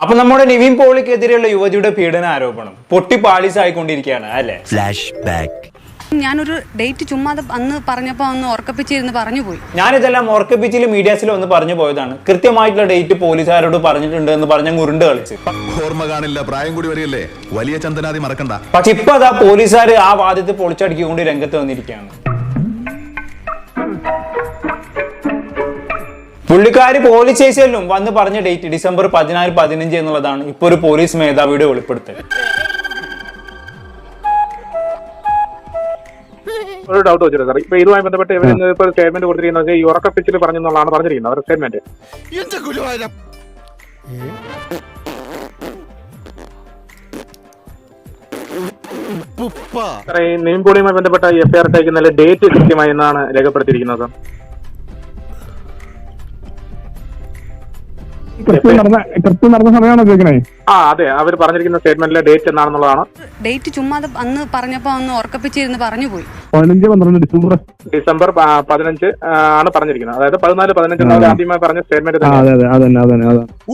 അപ്പൊ നമ്മുടെ നിവിൻ പോളിക്കെതിരെയുള്ള യുവതിയുടെ പീഡന ആരോപണം പൊട്ടി പാളീസായിക്കൊണ്ടിരിക്കുകയാണ് അല്ലെ? Flash back. ഞാനൊരു ഡേറ്റ് ചുമ്മാ അന്ന് പറഞ്ഞപ്പോ ഒന്ന് ഓർക്കപ്പിച്ചിരുന്ന് പറഞ്ഞു പോയി. ഞാനിതെല്ലാം ഓർക്കപ്പിച്ചിലും മീഡിയാസിലും ഒന്ന് പറഞ്ഞു പോയതാണ്. കൃത്യമായിട്ടുള്ള ഡേറ്റ് പോലീസുകാരോട് പറഞ്ഞിട്ടുണ്ട് എന്ന് പറഞ്ഞ ഉരുണ്ട് കളിച്ച്. ഓർമ്മ കാണില്ല, പ്രായം കൂടി വരികയല്ലേ, വലിയ ചന്ദനാദി മറക്കണ്ട. പക്ഷെ ഇപ്പൊ അതാ പോലീസുകാർ ആ വാദ്യത്തെ പൊളിച്ചടുക്കിക്കൊണ്ട് രംഗത്ത് വന്നിരിക്കുകയാണ്. പുള്ളിക്കാരി പോലീസ് സ്റ്റേഷനിലും വന്ന് പറഞ്ഞ ഡേറ്റ് ഡിസംബർ 14-15 എന്നുള്ളതാണ് ഇപ്പൊ ഒരു പോലീസ് മേധാവിയുടെ വെളിപ്പെടുത്തൽ. ഒരു ഡൗട്ട് വെച്ചിട്ട് സാർ, ഇപ്പൊ ഇതുമായി ബന്ധപ്പെട്ട് ഇവർ സ്റ്റേറ്റ്മെന്റ് കൊടുത്തിരിക്കുന്നത് ഈ ഉറക്കപ്പിച്ചിൽ പറഞ്ഞെന്നുള്ളതാണ് പറഞ്ഞിരിക്കുന്നത് അവരുടെ സ്റ്റേറ്റ്മെന്റ്. സാറേ, ഈ നിവിൻ പോളിയുമായി ബന്ധപ്പെട്ട എഫ്ഐആർ അയക്കുന്നതിൽ ഡേറ്റ് കൃത്യമായി എന്നാണ് രേഖപ്പെടുത്തിയിരിക്കുന്നത് സാർ. കൃത്യം നടന്ന സമയമാണോ ചോദിക്കണേ? അതെ, അവർ പറഞ്ഞിരിക്കുന്ന സ്റ്റേറ്റ്മെന്റിലെ ഡേറ്റ് എന്നാണെന്നുള്ളതാണ്. ഡേറ്റ് ചുമ്മാ അന്ന് പറഞ്ഞപ്പോ ഒന്ന് ഓർക്കപ്പിച്ചിരുന്ന് പറഞ്ഞു പോയി. 15-12 ഡിസംബർ 15 ആണ് പറഞ്ഞിരിക്കുന്നത്. അതായത് 14-15 ആദ്യമായി പറഞ്ഞ സ്റ്റേറ്റ്മെന്റ്.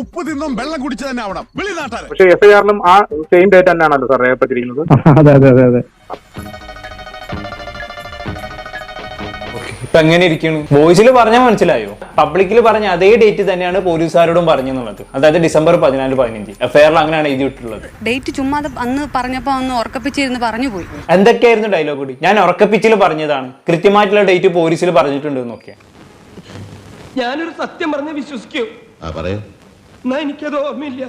ഉപ്പ് തിന്നും വെള്ളം കുടിച്ചു തന്നെ ആവണം വെളിനാട്ടാൻ. പക്ഷേ എഫ്ഐആറിലും ആ സെയിം ഡേറ്റ് തന്നെയാണല്ലോ സാർ രേഖപ്പെടുത്തിയിരിക്കുന്നത്. അതെ. ഇപ്പൊ എങ്ങനെ ഇരിക്കുന്നു? വോയിസിൽ പറഞ്ഞാൽ മനസ്സിലായോ? പബ്ലിക്കിൽ പറഞ്ഞ അതേ ഡേറ്റ് തന്നെയാണ് പോലീസുകാരോടും പറഞ്ഞെന്നുള്ളത്. അതായത് ഡിസംബർ 14-15. എഫ്ഐആറിൽ അങ്ങനെയാണ് എഴുതിയിട്ടുള്ളത്. ഡേറ്റ് ചുമ്മാ അന്ന് പറഞ്ഞപ്പോ ഒന്ന് ഓർക്കപ്പിച്ചിരുന്ന് പറഞ്ഞു പോയി. എന്തൊക്കെയായിരുന്നു ഡയലോഗ് കൂടി? ഞാൻ ഉറക്കപ്പിച്ചിൽ പറഞ്ഞതാണ്, കൃത്യമായിട്ടുള്ള ഡേറ്റ് പോലീസിൽ പറഞ്ഞിട്ടുണ്ട് എന്നൊക്കെ. ഞാനൊരു സത്യം പറഞ്ഞ് വിശ്വസിക്കൂ? പറയൂ. എനിക്കത് ഓർമ്മയില്ല.